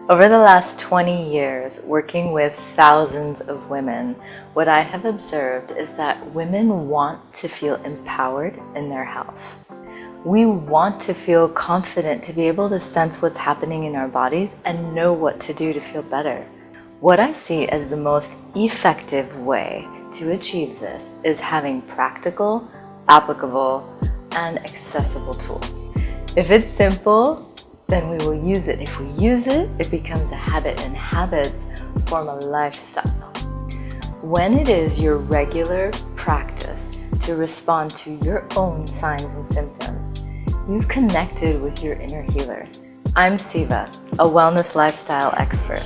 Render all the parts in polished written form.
Over the last 20 years, working with thousands of women, what I have observed is that women want to feel empowered in their health. We want to feel confident to be able to sense what's happening in our bodies and know what to do to feel better. What I see as the most effective way to achieve this is having practical, applicable, and accessible tools. If it's simple, then we will use it. If we use it, it becomes a habit, and habits form a lifestyle. When it is your regular practice to respond to your own signs and symptoms, you've connected with your inner healer. I'm Siva, a wellness lifestyle expert.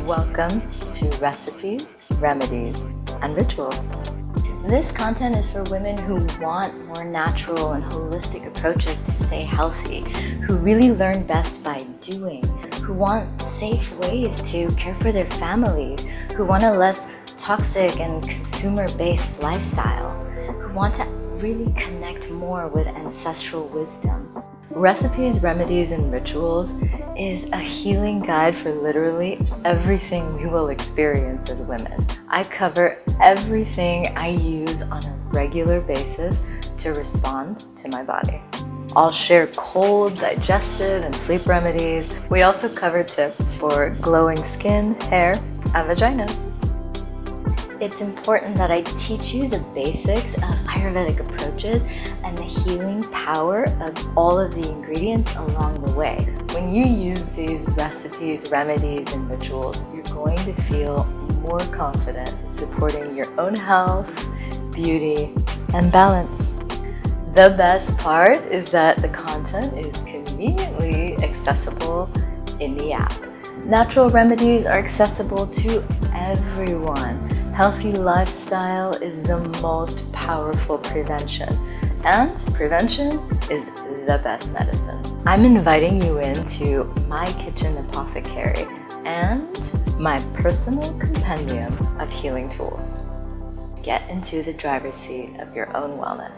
Welcome to Recipes, Remedies, and Rituals. This content is for women who want more natural and holistic approaches to stay healthy, who really learn best by doing, who want safe ways to care for their families, who want a less toxic and consumer-based lifestyle, who want to really connect more with ancestral wisdom. Recipes, Remedies, and Rituals is a healing guide for literally everything we will experience as women. I cover everything I use on a regular basis to respond to my body. I'll share cold, digestive, and sleep remedies. We also cover tips for glowing skin, hair, and vaginas. It's important that I teach you the basics of Ayurvedic approaches and the healing power of all of the ingredients along the way. When you use these recipes, remedies, and rituals, you're going to feel more confident in supporting your own health, beauty, and balance. The best part is that the content is conveniently accessible in the app. Natural remedies are accessible to everyone. Healthy lifestyle is the most powerful prevention, and prevention is the best medicine. I'm inviting you into my kitchen apothecary and my personal compendium of healing tools. Get into the driver's seat of your own wellness.